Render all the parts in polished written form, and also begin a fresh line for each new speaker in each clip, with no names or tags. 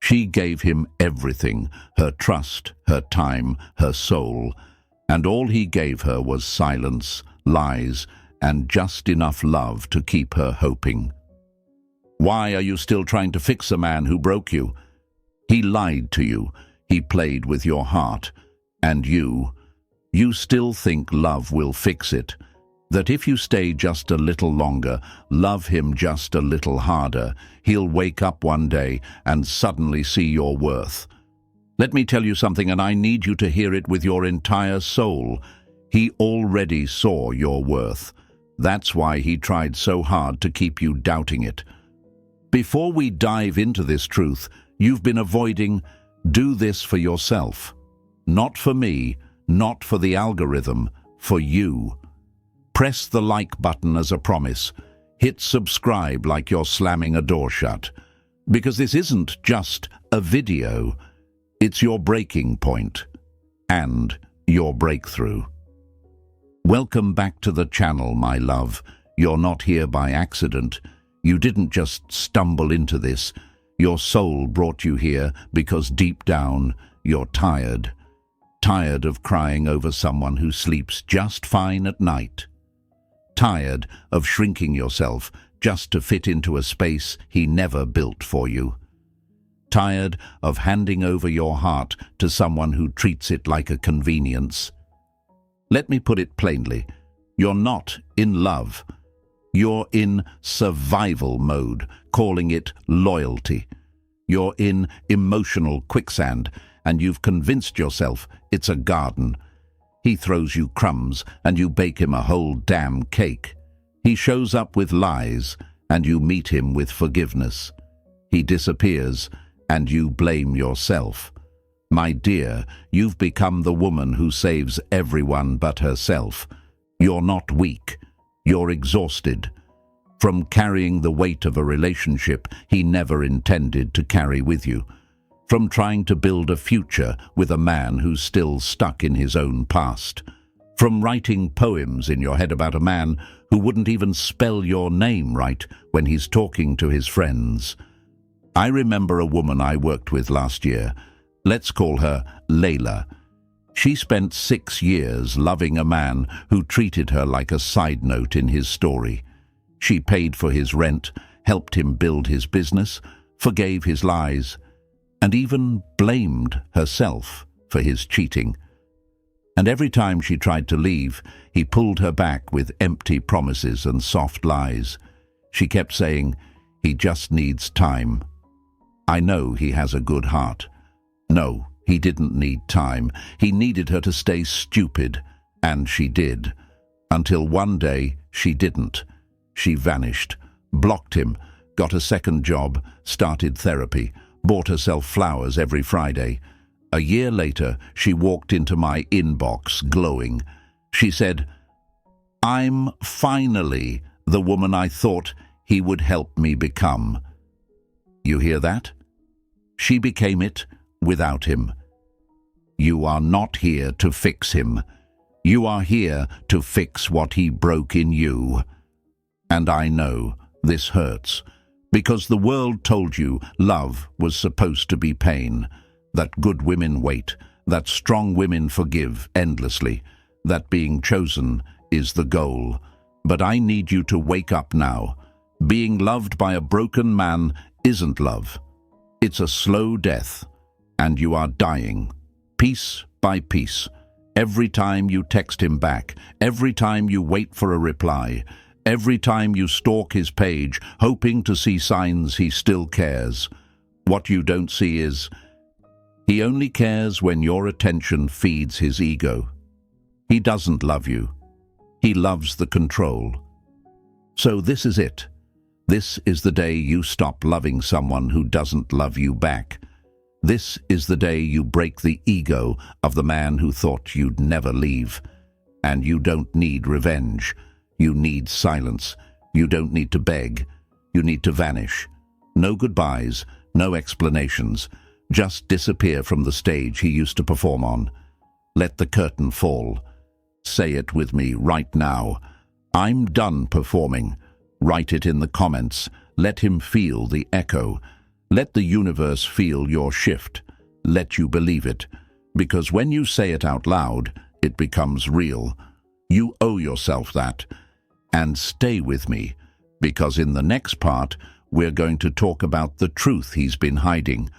She gave him everything, her trust, her time, her soul, and all he gave her was silence, lies, and just enough love to keep her hoping. Why are you still trying to fix a man who broke you? He lied to you, he played with your heart, and you still think love will fix it, that if you stay just a little longer, love him just a little harder, he'll wake up one day and suddenly see your worth. Let me tell you something, and I need you to hear it with your entire soul. He already saw your worth. That's why he tried so hard to keep you doubting it. Before we dive into this truth, you've been avoiding, do this for yourself. Not for me, not for the algorithm, for you. Press the like button as a promise. Hit subscribe like you're slamming a door shut. Because this isn't just a video. It's your breaking point and your breakthrough. Welcome back to the channel, my love. You're not here by accident. You didn't just stumble into this. Your soul brought you here because deep down, you're tired. Tired of crying over someone who sleeps just fine at night. Tired of shrinking yourself just to fit into a space he never built for you. Tired of handing over your heart to someone who treats it like a convenience. Let me put it plainly. You're not in love. You're in survival mode, calling it loyalty. You're in emotional quicksand, and you've convinced yourself it's a garden. He throws you crumbs, and you bake him a whole damn cake. He shows up with lies, and you meet him with forgiveness. He disappears, and you blame yourself. My dear, you've become the woman who saves everyone but herself. You're not weak. You're exhausted. From carrying the weight of a relationship he never intended to carry with you. From trying to build a future with a man who's still stuck in his own past. From writing poems in your head about a man who wouldn't even spell your name right when he's talking to his friends. I remember a woman I worked with last year. Let's call her Layla. She spent 6 years loving a man who treated her like a side note in his story. She paid for his rent, helped him build his business, forgave his lies, and even blamed herself for his cheating. And every time she tried to leave, he pulled her back with empty promises and soft lies. She kept saying, "He just needs time." I know he has a good heart. No, he didn't need time. He needed her to stay stupid, and she did. Until one day, she didn't. She vanished, blocked him, got a second job, started therapy, bought herself flowers every Friday. A year later, she walked into my inbox glowing. She said, "I'm finally the woman I thought he would help me become." You hear that? She became it without him. You are not here to fix him. You are here to fix what he broke in you. And I know this hurts, because the world told you love was supposed to be pain, that good women wait, that strong women forgive endlessly, that being chosen is the goal. But I need you to wake up now. Being loved by a broken man isn't love. It's a slow death, and you are dying, piece by piece. Every time you text him back, every time you wait for a reply, every time you stalk his page, hoping to see signs he still cares. What you don't see is, he only cares when your attention feeds his ego. He doesn't love you. He loves the control. So this is it. This is the day you stop loving someone who doesn't love you back. This is the day you break the ego of the man who thought you'd never leave. And you don't need revenge. You need silence. You don't need to beg. You need to vanish. No goodbyes, no explanations. Just disappear from the stage he used to perform on. Let the curtain fall. Say it with me right now. I'm done performing. Write it in the comments. Let him feel the echo. Let the universe feel your shift. Let you believe it. Because when you say it out loud, it becomes real. You owe yourself that. And stay with me, because in the next part, we're going to talk about the truth he's been hiding,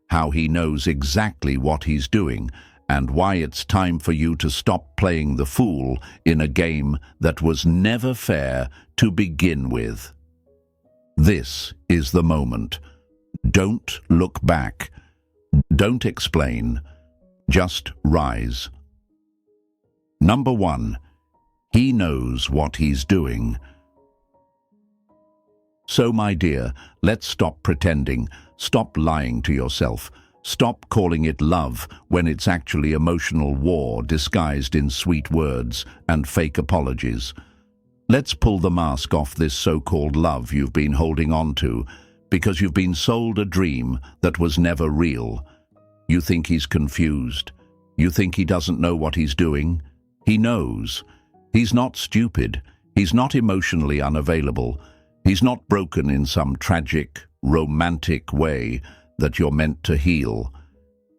how he knows exactly what he's doing, and why it's time for you to stop playing the fool in a game that was never fair to begin with. This is the moment. Don't look back. Don't explain. Just rise. Number 1. He knows what he's doing. So, my dear, let's stop pretending. Stop lying to yourself. Stop calling it love when it's actually emotional war disguised in sweet words and fake apologies. Let's pull the mask off this so-called love you've been holding on to, because you've been sold a dream that was never real. You think he's confused. You think he doesn't know what he's doing. He knows. He's not stupid. He's not emotionally unavailable. He's not broken in some tragic, romantic way that you're meant to heal.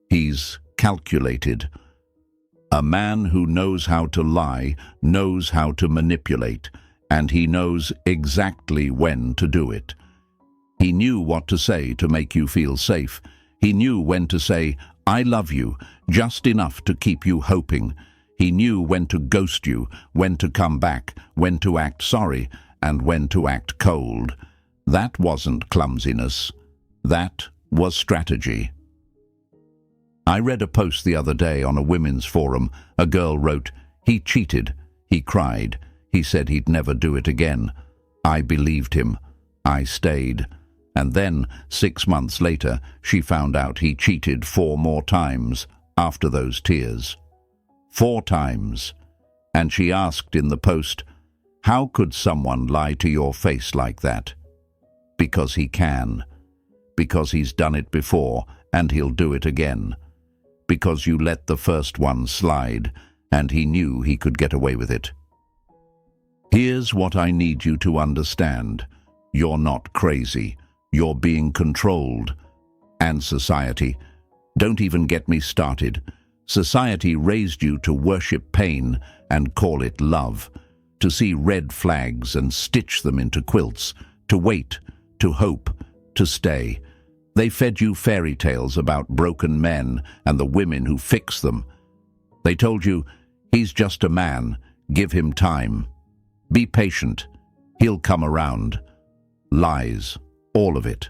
He's calculated. A man who knows how to lie knows how to manipulate, and he knows exactly when to do it. He knew what to say to make you feel safe. He knew when to say, "I love you," just enough to keep you hoping. He knew when to ghost you, when to come back, when to act sorry, and when to act cold. That wasn't clumsiness. That was strategy. I read a post the other day on a women's forum. A girl wrote, "He cheated. He cried. He said he'd never do it again. I believed him. I stayed." And then, 6 months later, she found out he cheated 4 more times after those tears. 4 times. And she asked in the post, "How could someone lie to your face like that?" Because he can. Because he's done it before, and he'll do it again. Because you let the first one slide, and he knew he could get away with it. Here's what I need you to understand. You're not crazy. You're being controlled. And society. Don't even get me started. Society raised you to worship pain and call it love, to see red flags and stitch them into quilts, to wait, to hope, to stay. They fed you fairy tales about broken men and the women who fix them. They told you, "He's just a man, give him time. Be patient, he'll come around." Lies, all of it.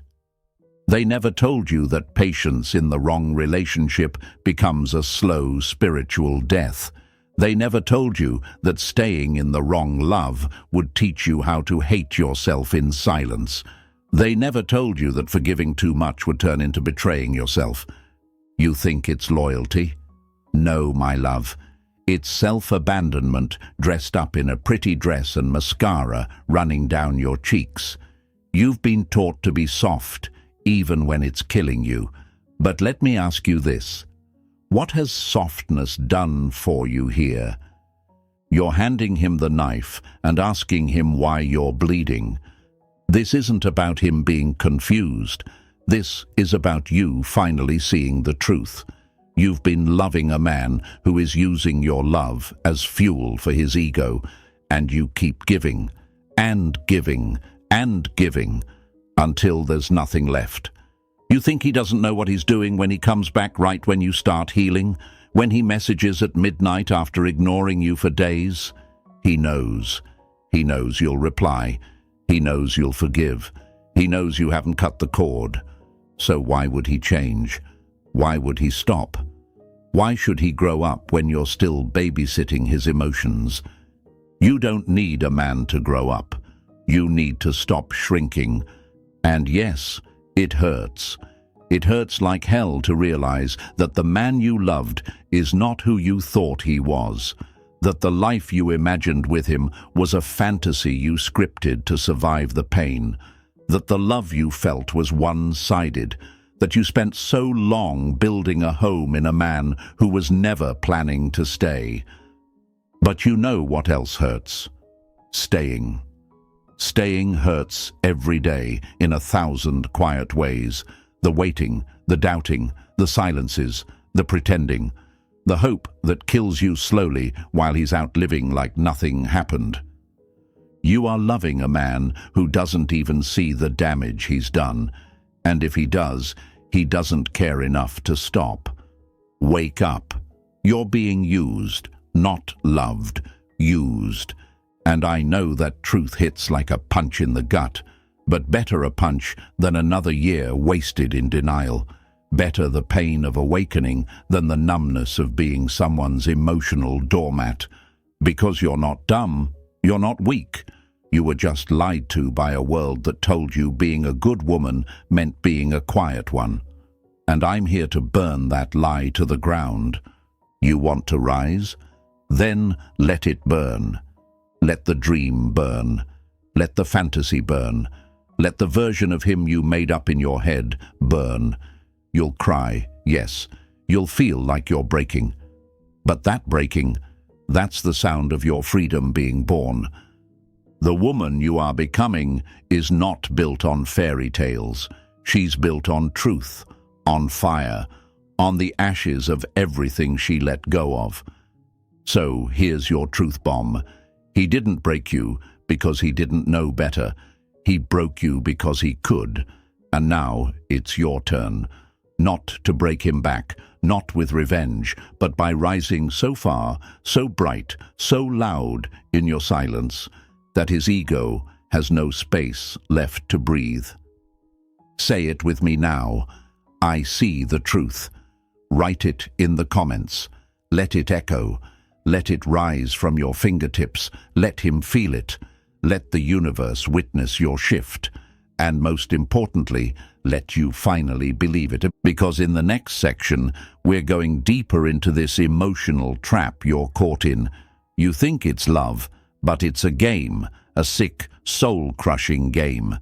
They never told you that patience in the wrong relationship becomes a slow spiritual death. They never told you that staying in the wrong love would teach you how to hate yourself in silence. They never told you that forgiving too much would turn into betraying yourself. You think it's loyalty? No, my love. It's self-abandonment dressed up in a pretty dress and mascara running down your cheeks. You've been taught to be soft, even when it's killing you. But let me ask you this. What has softness done for you here? You're handing him the knife and asking him why you're bleeding. This isn't about him being confused. This is about you finally seeing the truth. You've been loving a man who is using your love as fuel for his ego, and you keep giving, and giving, and giving, until there's nothing left. You think he doesn't know what he's doing when he comes back right when you start healing, when he messages at midnight after ignoring you for days? He knows. He knows you'll reply. He knows you'll forgive. He knows you haven't cut the cord. So why would he change? Why would he stop? Why should he grow up when you're still babysitting his emotions? You don't need a man to grow up. You need to stop shrinking. And yes, it hurts. It hurts like hell to realize that the man you loved is not who you thought he was. That the life you imagined with him was a fantasy you scripted to survive the pain. That the love you felt was one-sided. That you spent so long building a home in a man who was never planning to stay. But you know what else hurts? Staying. Staying hurts every day in 1,000 quiet ways. the waiting, the doubting, the silences, the pretending, the hope that kills you slowly while he's out living like nothing happened. You are loving a man who doesn't even see the damage he's done, and if he does, he doesn't care enough to stop. Wake up. You're being used, not loved, used. And I know that truth hits like a punch in the gut, but better a punch than another year wasted in denial. Better the pain of awakening than the numbness of being someone's emotional doormat. Because you're not dumb, you're not weak. You were just lied to by a world that told you being a good woman meant being a quiet one. And I'm here to burn that lie to the ground. You want to rise? Then let it burn. Let the dream burn. Let the fantasy burn. Let the version of him you made up in your head burn. You'll cry, yes. You'll feel like you're breaking. But that breaking, that's the sound of your freedom being born. The woman you are becoming is not built on fairy tales. She's built on truth, on fire, on the ashes of everything she let go of. So here's your truth bomb. He didn't break you because he didn't know better. He broke you because he could. And now it's your turn. Not to break him back, not with revenge, but by rising so far, so bright, so loud in your silence, that his ego has no space left to breathe. Say it with me now. I see the truth. Write it in the comments. Let it echo. Let it rise from your fingertips. Let him feel it. Let the universe witness your shift. And most importantly, let you finally believe it. Because in the next section, we're going deeper into this emotional trap you're caught in. You think it's love, but it's a game, a sick, soul-crushing game.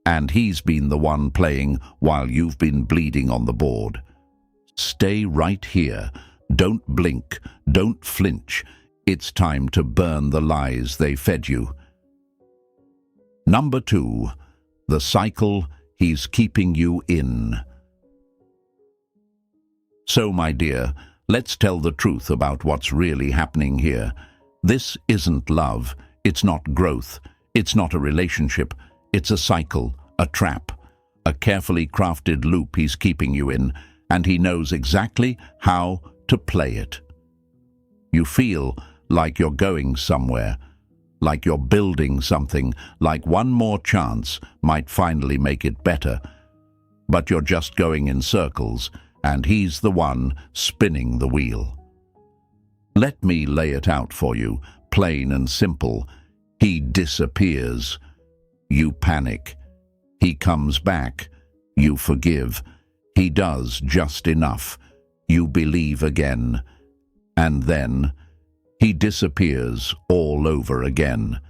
And he's been the one playing while you've been bleeding on the board. Stay right here. Don't blink. Don't flinch. It's time to burn the lies they fed you. Number 2. The cycle he's keeping you in. So, my dear, let's tell the truth about what's really happening here. This isn't love. It's not growth. It's not a relationship. It's a cycle, a trap, a carefully crafted loop he's keeping you in, and he knows exactly how to play it. You feel like you're going somewhere, like you're building something, like one more chance might finally make it better. But you're just going in circles, and he's the one spinning the wheel. Let me lay it out for you, plain and simple. He disappears. You panic. He comes back. You forgive. He does just enough. You believe again. And then he disappears all over again.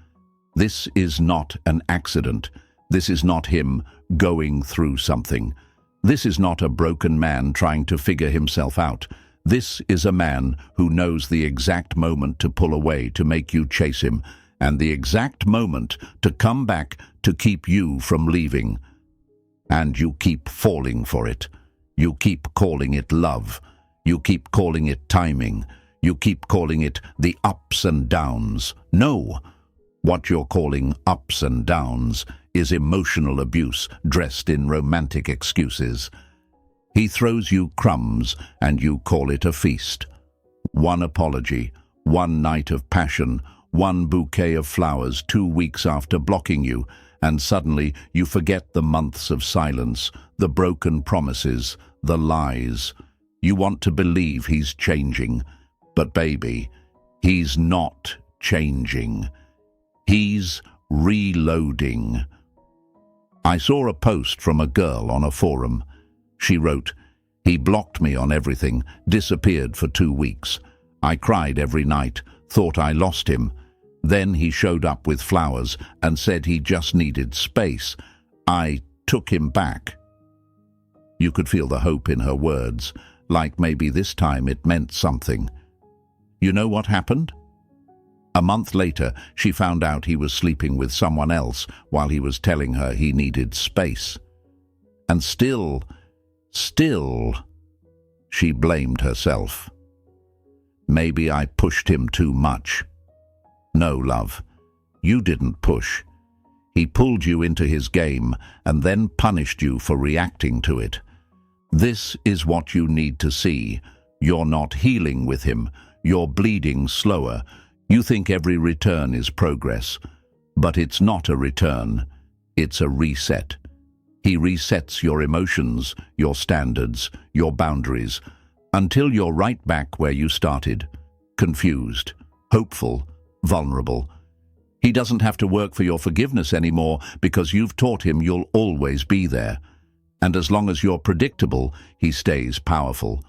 This is not an accident. This is not him going through something. This is not a broken man trying to figure himself out. This is a man who knows the exact moment to pull away to make you chase him, and the exact moment to come back to keep you from leaving. And you keep falling for it. You keep calling it love. You keep calling it timing. You keep calling it the ups and downs. No, what you're calling ups and downs is emotional abuse dressed in romantic excuses. He throws you crumbs and you call it a feast. One apology, one night of passion, one bouquet of flowers 2 weeks after blocking you, and suddenly you forget the months of silence, the broken promises, the lies. You want to believe he's changing, but baby, he's not changing. He's reloading. I saw a post from a girl on a forum. She wrote, "He blocked me on everything, disappeared for 2 weeks. I cried every night, thought I lost him. Then he showed up with flowers and said he just needed space. I took him back." You could feel the hope in her words, like maybe this time it meant something. You know what happened? A month later, she found out he was sleeping with someone else while he was telling her he needed space. And still, Still, she blamed herself. Maybe I pushed him too much. No, love, you didn't push. He pulled you into his game and then punished you for reacting to it. This is what you need to see. You're not healing with him. You're bleeding slower. You think every return is progress. But it's not a return. It's a reset. He resets your emotions, your standards, your boundaries, until you're right back where you started. Confused, hopeful, vulnerable. He doesn't have to work for your forgiveness anymore because you've taught him you'll always be there. And as long as you're predictable, he stays powerful.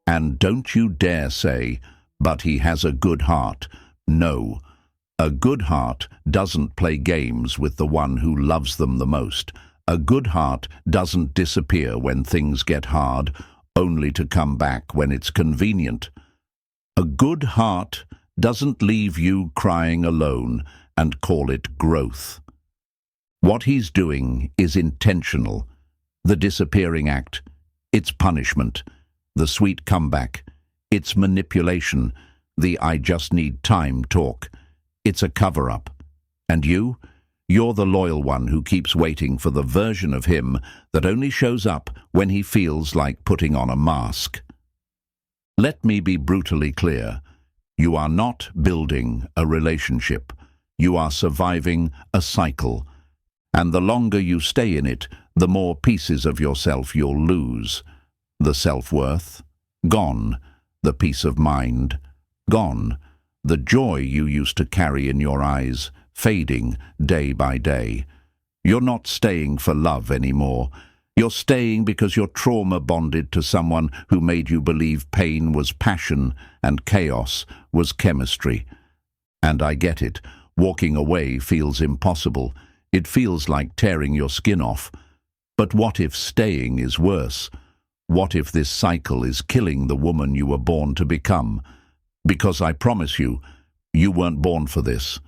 And don't you dare say, "But he has a good heart." No. A good heart doesn't play games with the one who loves them the most. A good heart doesn't disappear when things get hard, only to come back when it's convenient. A good heart doesn't leave you crying alone and call it growth. What he's doing is intentional. The disappearing act, it's punishment. The sweet comeback, it's manipulation. The "I just need time" talk, it's a cover-up. And you're the loyal one who keeps waiting for the version of him that only shows up when he feels like putting on a mask. Let me be brutally clear. You are not building a relationship. You are surviving a cycle. And the longer you stay in it, the more pieces of yourself you'll lose. The self-worth, gone. The peace of mind, gone. The joy you used to carry in your eyes, fading day by day. You're not staying for love anymore. You're staying because you're trauma-bonded to someone who made you believe pain was passion and chaos was chemistry. And I get it. Walking away feels impossible. It feels like tearing your skin off. But what if staying is worse? What if this cycle is killing the woman you were born to become? Because I promise you, you weren't born for this.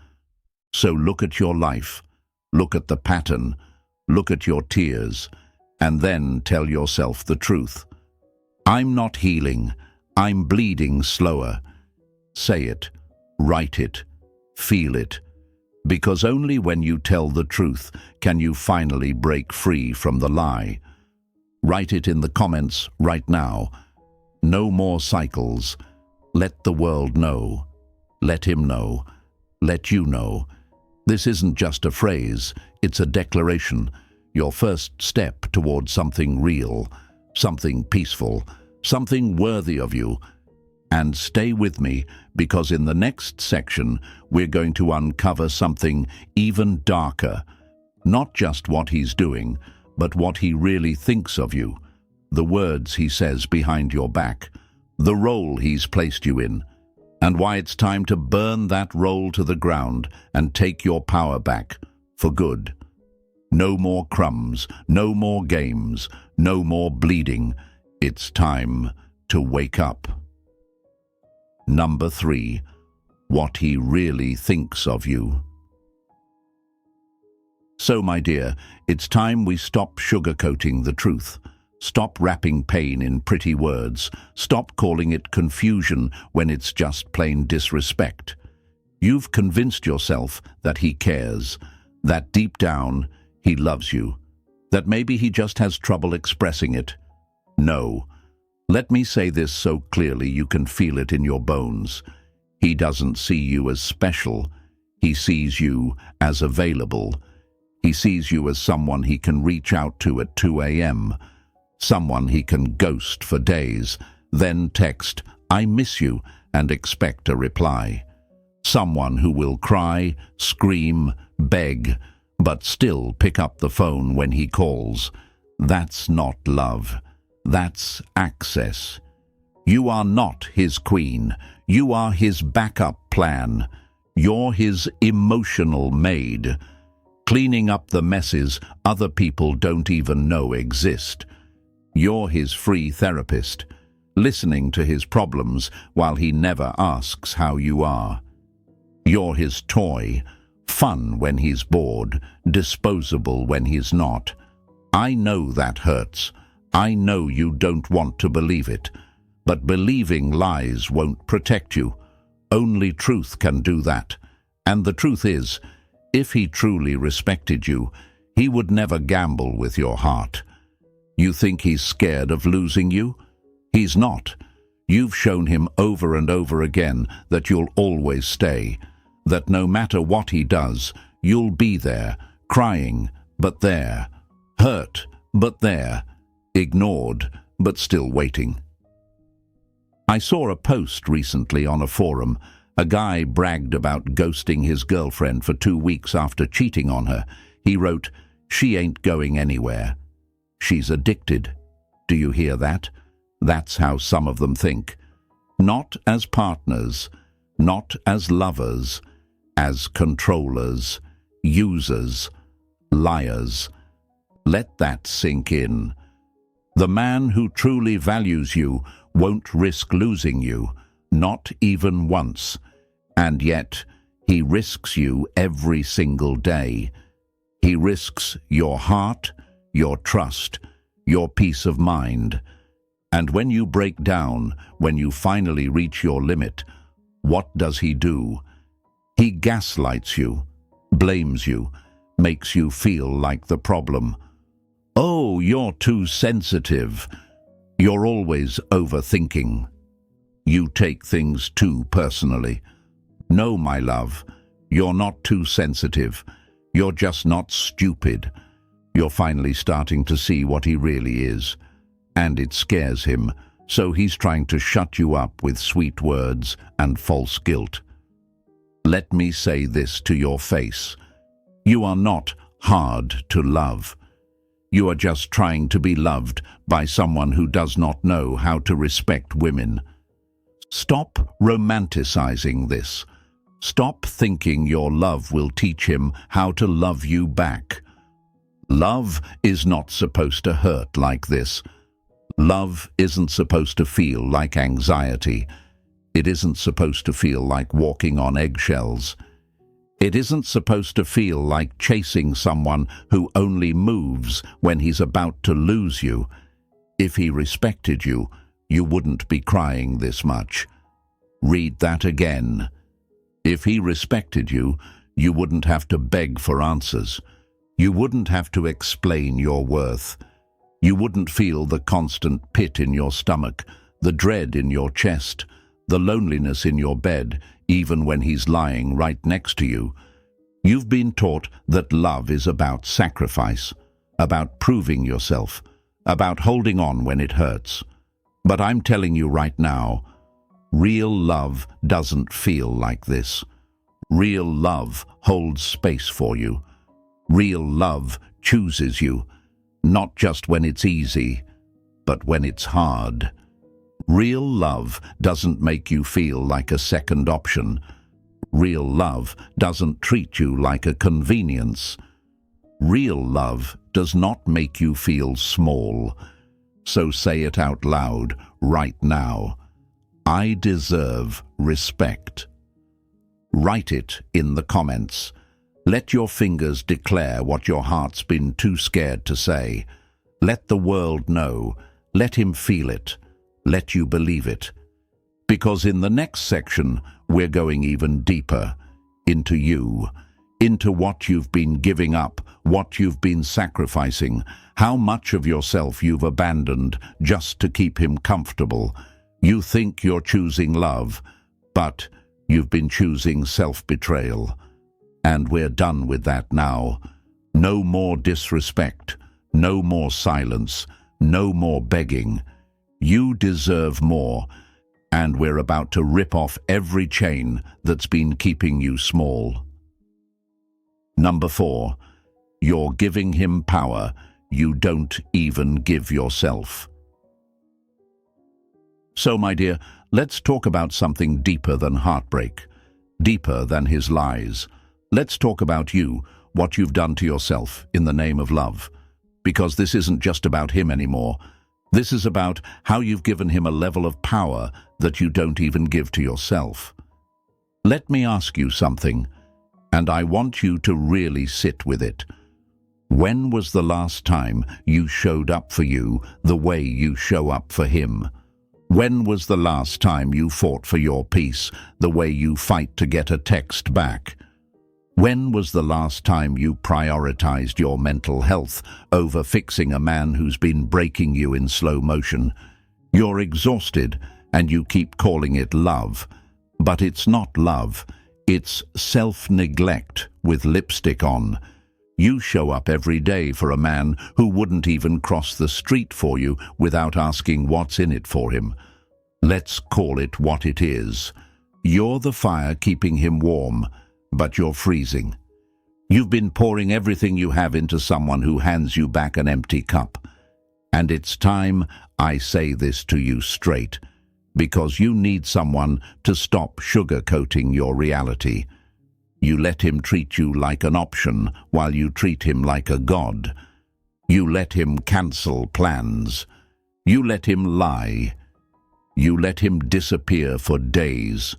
So look at your life, look at the pattern, look at your tears, and then tell yourself the truth. I'm not healing, I'm bleeding slower. Say it, write it, feel it. Because only when you tell the truth can you finally break free from the lie. Write it in the comments right now. No more cycles. Let the world know. Let him know. Let you know. This isn't just a phrase, it's a declaration. Your first step toward something real, something peaceful, something worthy of you. And stay with me, because in the next section, we're going to uncover something even darker. Not just what he's doing, but what he really thinks of you. The words he says behind your back. The role he's placed you in. And why it's time to burn that role to the ground and take your power back, for good. No more crumbs, no more games, no more bleeding. It's time to wake up. Number 3, what he really thinks of you. So, my dear, it's time we stop sugarcoating the truth. Stop wrapping pain in pretty words. Stop calling it confusion when it's just plain disrespect. You've convinced yourself that he cares, that deep down he loves you, that maybe he just has trouble expressing it. No. Let me say this so clearly you can feel it in your bones. He doesn't see you as special. He sees you as available. He sees you as someone he can reach out to at 2 a.m., someone he can ghost for days, then text, "I miss you," and expect a reply. Someone who will cry, scream, beg, but still pick up the phone when he calls. That's not love. That's access. You are not his queen. You are his backup plan. You're his emotional maid, cleaning up the messes other people don't even know exist. You're his free therapist, listening to his problems while he never asks how you are. You're his toy, fun when he's bored, disposable when he's not. I know that hurts. I know you don't want to believe it, but believing lies won't protect you. Only truth can do that. And the truth is, if he truly respected you, he would never gamble with your heart. You think he's scared of losing you? He's not. You've shown him over and over again that you'll always stay, that no matter what he does, you'll be there, crying, but there, hurt, but there, ignored, but still waiting. I saw a post recently on a forum. A guy bragged about ghosting his girlfriend for 2 weeks after cheating on her. He wrote, "She ain't going anywhere. She's addicted." Do you hear that? That's how some of them think. Not as partners, not as lovers, as controllers, users, liars. Let that sink in. The man who truly values you won't risk losing you, not even once. And yet, he risks you every single day. He risks your heart, your trust, your peace of mind. And when you break down, when you finally reach your limit, what does he do? He gaslights you, blames you, makes you feel like the problem. Oh, you're too sensitive. You're always overthinking. You take things too personally. No, my love, you're not too sensitive. You're just not stupid. You're finally starting to see what he really is. And it scares him, so he's trying to shut you up with sweet words and false guilt. Let me say this to your face. You are not hard to love. You are just trying to be loved by someone who does not know how to respect women. Stop romanticizing this. Stop thinking your love will teach him how to love you back. Love is not supposed to hurt like this. Love isn't supposed to feel like anxiety. It isn't supposed to feel like walking on eggshells. It isn't supposed to feel like chasing someone who only moves when he's about to lose you. If he respected you, you wouldn't be crying this much. Read that again. If he respected you, you wouldn't have to beg for answers. You wouldn't have to explain your worth. You wouldn't feel the constant pit in your stomach, the dread in your chest, the loneliness in your bed, even when he's lying right next to you. You've been taught that love is about sacrifice, about proving yourself, about holding on when it hurts. But I'm telling you right now, real love doesn't feel like this. Real love holds space for you. Real love chooses you, not just when it's easy, but when it's hard. Real love doesn't make you feel like a second option. Real love doesn't treat you like a convenience. Real love does not make you feel small. So say it out loud right now. I deserve respect. Write it in the comments. Let your fingers declare what your heart's been too scared to say. Let the world know. Let him feel it. Let you believe it. Because in the next section, we're going even deeper into you, into what you've been giving up, what you've been sacrificing, how much of yourself you've abandoned just to keep him comfortable. You think you're choosing love, but you've been choosing self-betrayal. And we're done with that now. No more disrespect, no more silence, no more begging. You deserve more, and we're about to rip off every chain that's been keeping you small. Number 4, you're giving him power you don't even give yourself. So, my dear, let's talk about something deeper than heartbreak, deeper than his lies. Let's talk about you, what you've done to yourself in the name of love. Because this isn't just about him anymore. This is about how you've given him a level of power that you don't even give to yourself. Let me ask you something, and I want you to really sit with it. When was the last time you showed up for you the way you show up for him? When was the last time you fought for your peace the way you fight to get a text back? When was the last time you prioritized your mental health over fixing a man who's been breaking you in slow motion? You're exhausted and you keep calling it love. But it's not love. It's self-neglect with lipstick on. You show up every day for a man who wouldn't even cross the street for you without asking what's in it for him. Let's call it what it is. You're the fire keeping him warm, but you're freezing. You've been pouring everything you have into someone who hands you back an empty cup. And it's time I say this to you straight, because you need someone to stop sugarcoating your reality. You let him treat you like an option while you treat him like a god. You let him cancel plans. You let him lie. You let him disappear for days.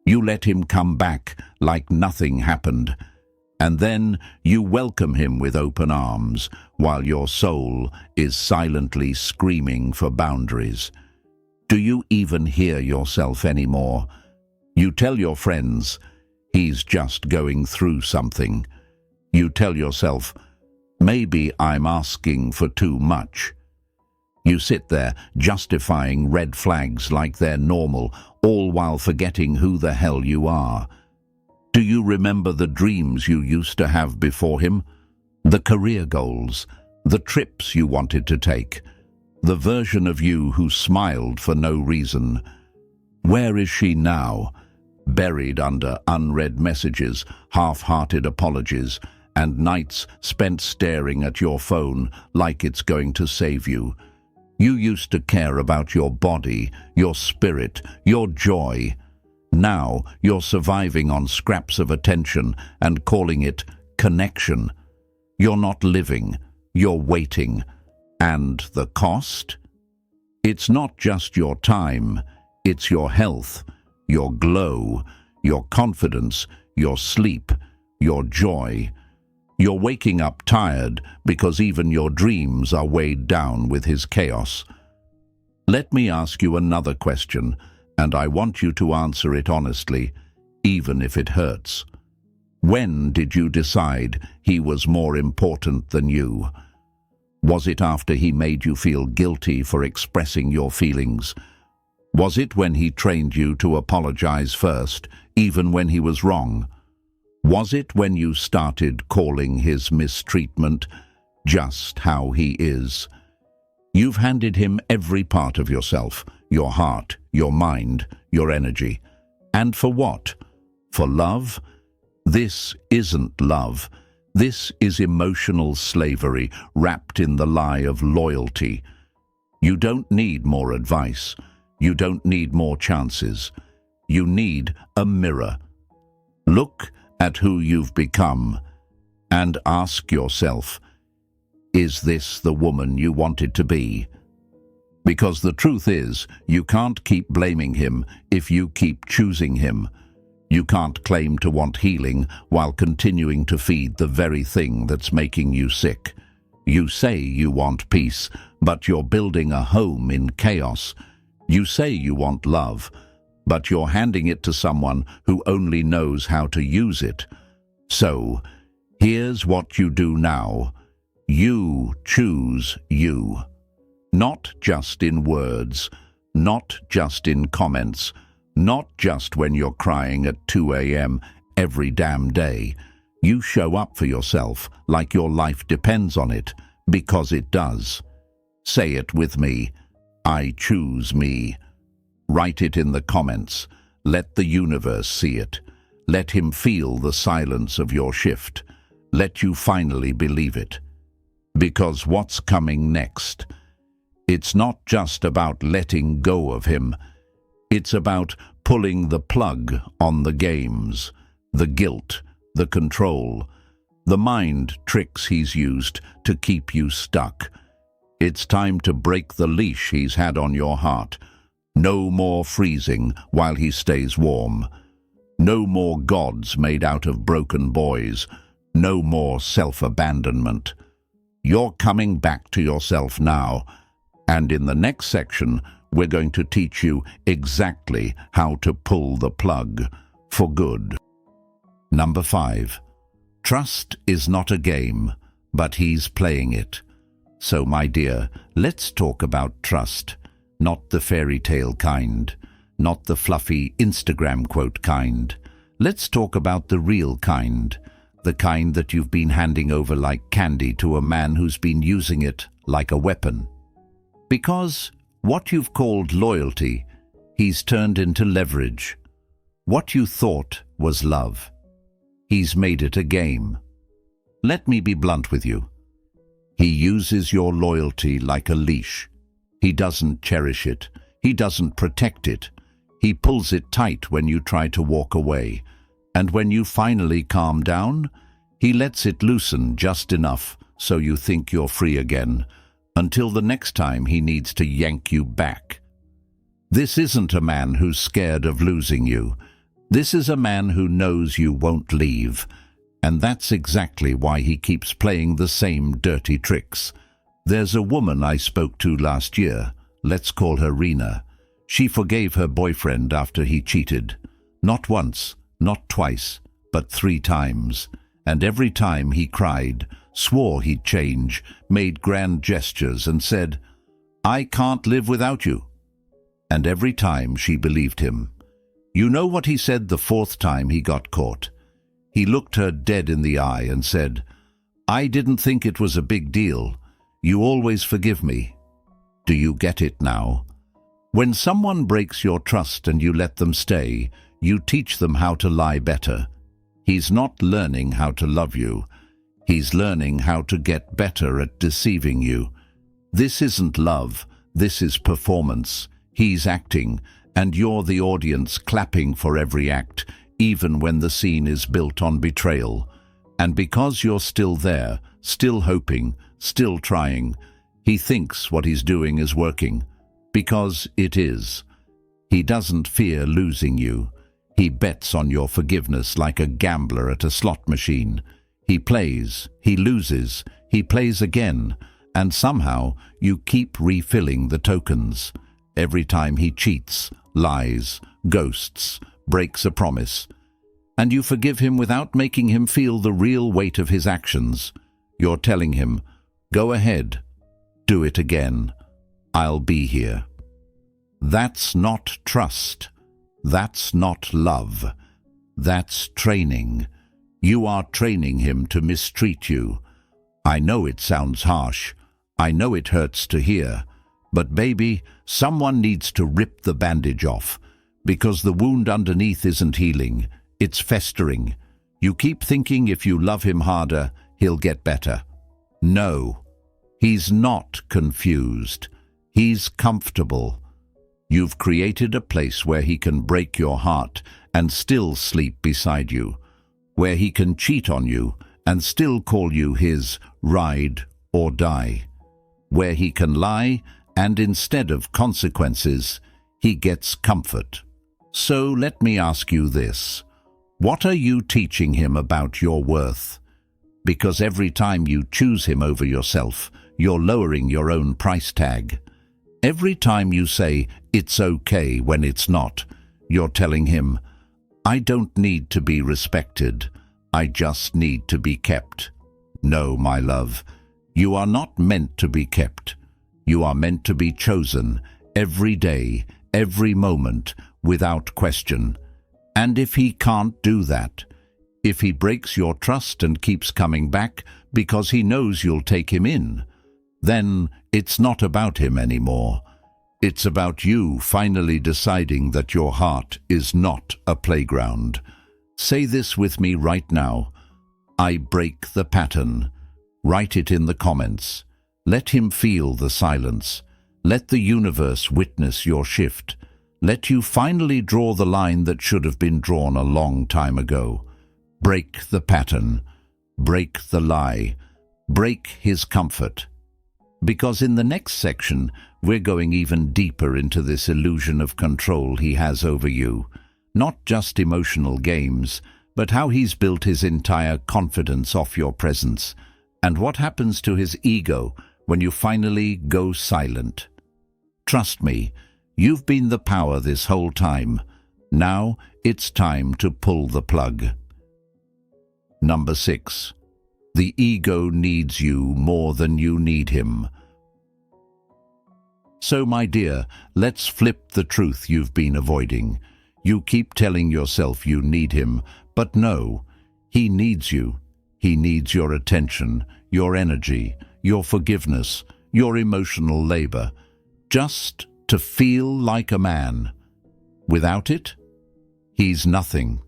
You let him come back like nothing happened. And then you welcome him with open arms while your soul is silently screaming for boundaries. Do you even hear yourself anymore? You tell your friends, he's just going through something. You tell yourself, maybe I'm asking for too much. You sit there justifying red flags like they're normal, all while forgetting who the hell you are. Do you remember the dreams you used to have before him? The career goals, the trips you wanted to take, the version of you who smiled for no reason. Where is she now? Buried under unread messages, half-hearted apologies, and nights spent staring at your phone like it's going to save you. You used to care about your body, your spirit, your joy. Now you're surviving on scraps of attention and calling it connection. You're not living, you're waiting. And the cost? It's not just your time, it's your health, your glow, your confidence, your sleep, your joy. You're waking up tired because even your dreams are weighed down with his chaos. Let me ask you another question, and I want you to answer it honestly, even if it hurts. When did you decide he was more important than you? Was it after he made you feel guilty for expressing your feelings? Was it when he trained you to apologize first, even when he was wrong? Was it when you started calling his mistreatment just how he is? You've handed him every part of yourself, your heart, your mind, your energy. And for what? For love? This isn't love. This is emotional slavery wrapped in the lie of loyalty. You don't need more advice. You don't need more chances. You need a mirror. Look at who you've become and ask yourself, is this the woman you wanted to be? Because the truth is, you can't keep blaming him if you keep choosing him. You can't claim to want healing while continuing to feed the very thing that's making you sick. You say you want peace, but you're building a home in chaos. You say you want love, but you're handing it to someone who only knows how to use it. So, here's what you do now. You choose you. Not just in words, not just in comments, not just when you're crying at 2 a.m. every damn day. You show up for yourself like your life depends on it, because it does. Say it with me. I choose me. Write it in the comments. Let the universe see it. Let him feel the silence of your shift. Let you finally believe it. Because what's coming next? It's not just about letting go of him. It's about pulling the plug on the games, the guilt, the control, the mind tricks he's used to keep you stuck. It's time to break the leash he's had on your heart. No more freezing while he stays warm. No more gods made out of broken boys. No more self-abandonment. You're coming back to yourself now, and in the next section, we're going to teach you exactly how to pull the plug for good. Number 5. Trust is not a game, but he's playing it. So, my dear, let's talk about trust. Not the fairy tale kind, not the fluffy Instagram quote kind. Let's talk about the real kind, the kind that you've been handing over like candy to a man who's been using it like a weapon. Because what you've called loyalty, he's turned into leverage. What you thought was love, he's made it a game. Let me be blunt with you. He uses your loyalty like a leash. He doesn't cherish it. He doesn't protect it. He pulls it tight when you try to walk away. And when you finally calm down, he lets it loosen just enough so you think you're free again, until the next time he needs to yank you back. This isn't a man who's scared of losing you. This is a man who knows you won't leave. And that's exactly why he keeps playing the same dirty tricks. There's a woman I spoke to last year. Let's call her Rena. She forgave her boyfriend after he cheated. Not once, not twice, but 3 times. And every time he cried, swore he'd change, made grand gestures and said, "I can't live without you." And every time she believed him. You know what he said the 4th time he got caught? He looked her dead in the eye and said, "I didn't think it was a big deal. You always forgive me." Do you get it now? When someone breaks your trust and you let them stay, you teach them how to lie better. He's not learning how to love you. He's learning how to get better at deceiving you. This isn't love. This is performance. He's acting, and you're the audience clapping for every act, even when the scene is built on betrayal. And because you're still there, still hoping, still trying, he thinks what he's doing is working. Because it is. He doesn't fear losing you. He bets on your forgiveness like a gambler at a slot machine. He plays, he loses, he plays again, and somehow you keep refilling the tokens. Every time he cheats, lies, ghosts, breaks a promise. And you forgive him without making him feel the real weight of his actions. You're telling him, "Go ahead, do it again. I'll be here." That's not trust. That's not love. That's training. You are training him to mistreat you. I know it sounds harsh. I know it hurts to hear. But baby, someone needs to rip the bandage off, because the wound underneath isn't healing. It's festering. You keep thinking if you love him harder, he'll get better. No, he's not confused. He's comfortable. You've created a place where he can break your heart and still sleep beside you, where he can cheat on you and still call you his ride or die, where he can lie and instead of consequences, he gets comfort. So let me ask you this. What are you teaching him about your worth? Because every time you choose him over yourself, you're lowering your own price tag. Every time you say, "It's okay," when it's not, you're telling him, "I don't need to be respected. I just need to be kept." No, my love, you are not meant to be kept. You are meant to be chosen every day, every moment, without question. And if he can't do that, if he breaks your trust and keeps coming back because he knows you'll take him in, then it's not about him anymore. It's about you finally deciding that your heart is not a playground. Say this with me right now. I break the pattern. Write it in the comments. Let him feel the silence. Let the universe witness your shift. Let you finally draw the line that should have been drawn a long time ago. Break the pattern. Break the lie. Break his comfort. Because in the next section, we're going even deeper into this illusion of control he has over you. Not just emotional games, but how he's built his entire confidence off your presence, and what happens to his ego when you finally go silent. Trust me, you've been the power this whole time. Now it's time to pull the plug. Number 6. The ego needs you more than you need him. So, my dear, let's flip the truth you've been avoiding. You keep telling yourself you need him, but no, he needs you. He needs your attention, your energy, your forgiveness, your emotional labor, just to feel like a man. Without it, he's nothing.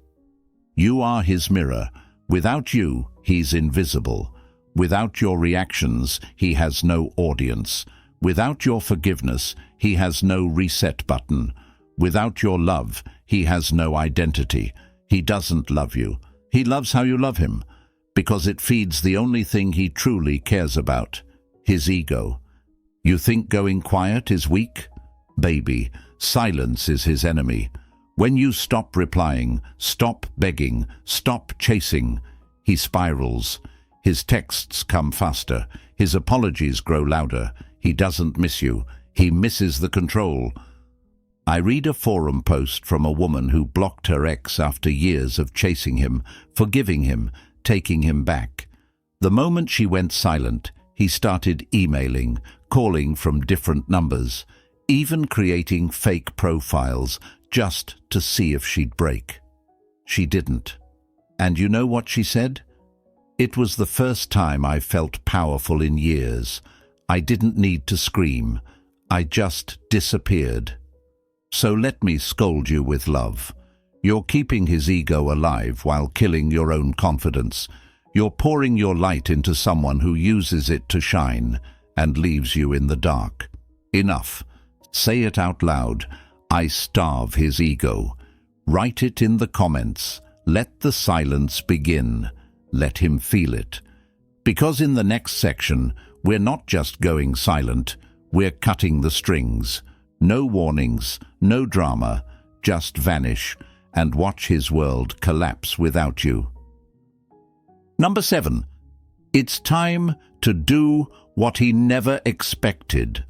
You are his mirror. Without you, he's invisible. Without your reactions, he has no audience. Without your forgiveness, he has no reset button. Without your love, he has no identity. He doesn't love you. He loves how you love him, because it feeds the only thing he truly cares about, his ego. You think going quiet is weak? Baby, silence is his enemy. When you stop replying, stop begging, stop chasing, he spirals. His texts come faster. His apologies grow louder. He doesn't miss you. He misses the control. I read a forum post from a woman who blocked her ex after years of chasing him, forgiving him, taking him back. The moment she went silent, he started emailing, calling from different numbers, even creating fake profiles just to see if she'd break. She didn't. And you know what she said? It was the first time I felt powerful in years. I didn't need to scream. I just disappeared. So let me scold you with love. You're keeping his ego alive while killing your own confidence. You're pouring your light into someone who uses it to shine and leaves you in the dark. Enough. Say it out loud. I starve his ego. Write it in the comments. Let the silence begin. Let him feel it. Because in the next section, we're not just going silent, we're cutting the strings. No warnings, no drama, just vanish and watch his world collapse without you. Number 7. It's time to do what he never expected.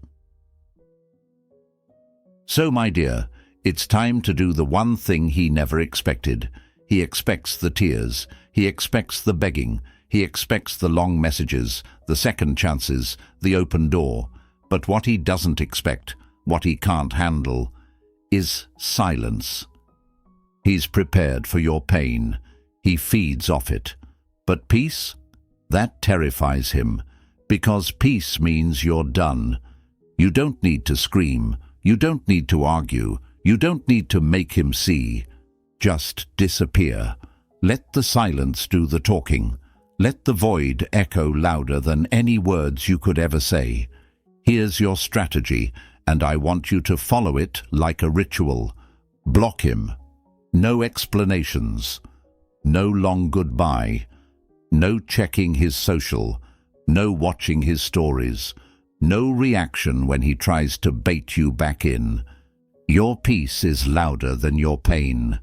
So, my dear, it's time to do the one thing he never expected. He expects the tears. He expects the begging. He expects the long messages, the second chances, the open door. But what he doesn't expect, what he can't handle, is silence. He's prepared for your pain. He feeds off it. But peace? That terrifies him, because peace means you're done. You don't need to scream. You don't need to argue. You don't need to make him see. Just disappear. Let the silence do the talking. Let the void echo louder than any words you could ever say. Here's your strategy, and I want you to follow it like a ritual. Block him. No explanations. No long goodbye. No checking his social. No watching his stories. No reaction when he tries to bait you back in. Your peace is louder than your pain.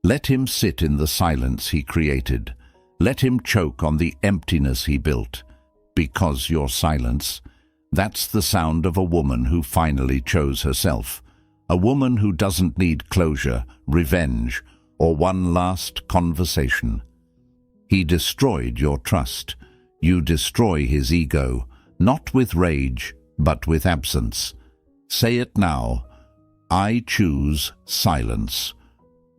Let him sit in the silence he created. Let him choke on the emptiness he built. Because your silence, that's the sound of a woman who finally chose herself. A woman who doesn't need closure, revenge, or one last conversation. He destroyed your trust. You destroy his ego, not with rage, but with absence. Say it now. I choose silence.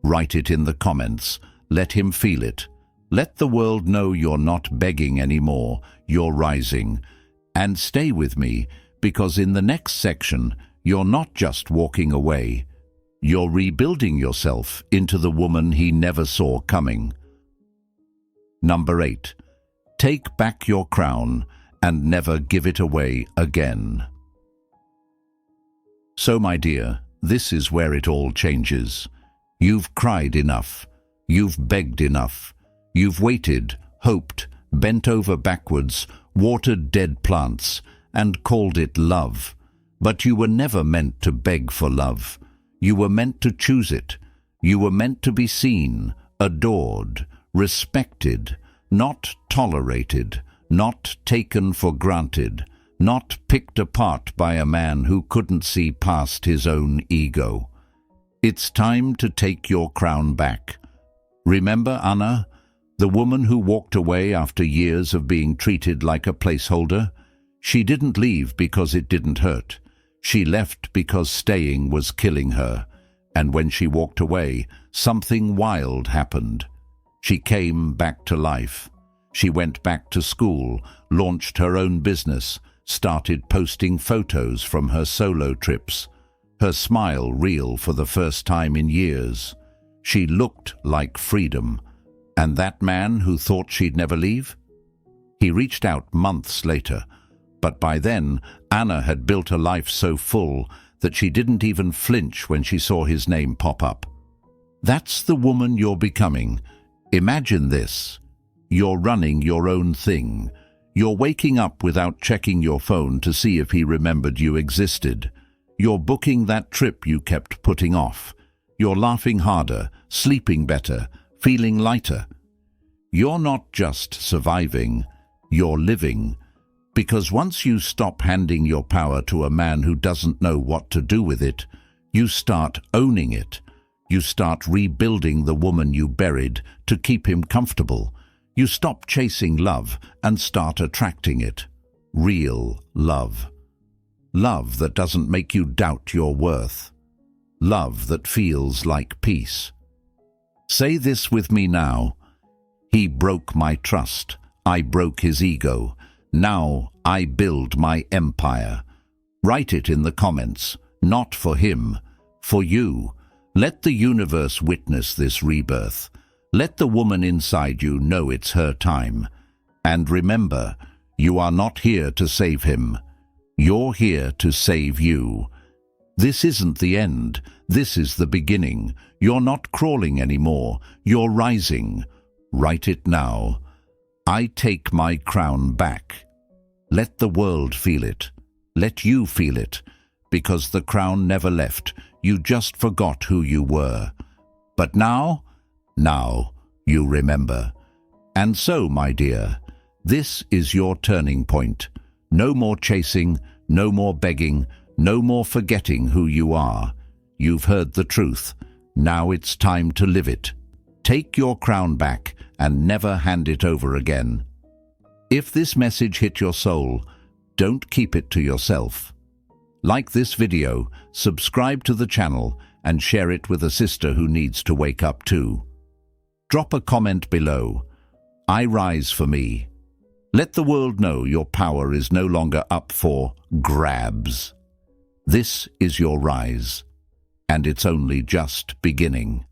Write it in the comments. Let him feel it. Let the world know you're not begging anymore. You're rising. And stay with me, because in the next section, you're not just walking away. You're rebuilding yourself into the woman he never saw coming. Number 8. Take back your crown and never give it away again. So, my dear, this is where it all changes. You've cried enough. You've begged enough. You've waited, hoped, bent over backwards, watered dead plants, and called it love. But you were never meant to beg for love. You were meant to choose it. You were meant to be seen, adored, respected, not tolerated, not taken for granted, not picked apart by a man who couldn't see past his own ego. It's time to take your crown back. Remember Anna, the woman who walked away after years of being treated like a placeholder? She didn't leave because it didn't hurt. She left because staying was killing her. And when she walked away, something wild happened. She came back to life. She went back to school, launched her own business, started posting photos from her solo trips. Her smile real for the first time in years. She looked like freedom. And that man who thought she'd never leave? He reached out months later, but by then Anna had built a life so full that she didn't even flinch when she saw his name pop up. That's the woman you're becoming. Imagine this. You're running your own thing. You're waking up without checking your phone to see if he remembered you existed. You're booking that trip you kept putting off. You're laughing harder, sleeping better, feeling lighter. You're not just surviving, you're living. Because once you stop handing your power to a man who doesn't know what to do with it, you start owning it. You start rebuilding the woman you buried to keep him comfortable. You stop chasing love and start attracting it. Real love. Love that doesn't make you doubt your worth. Love that feels like peace. Say this with me now. He broke my trust. I broke his ego. Now I build my empire. Write it in the comments. Not for him, for you. Let the universe witness this rebirth. Let the woman inside you know it's her time. And remember, you are not here to save him. You're here to save you. This isn't the end. This is the beginning. You're not crawling anymore. You're rising. Write it now. I take my crown back. Let the world feel it. Let you feel it. Because the crown never left. You just forgot who you were. But now you remember. And so, my dear, this is your turning point. No more chasing, no more begging, no more forgetting who you are. You've heard the truth. Now it's time to live it. Take your crown back and never hand it over again. If this message hit your soul, don't keep it to yourself. Like this video, subscribe to the channel, and share it with a sister who needs to wake up too. Drop a comment below. I rise for me. Let the world know your power is no longer up for grabs. This is your rise, and it's only just beginning.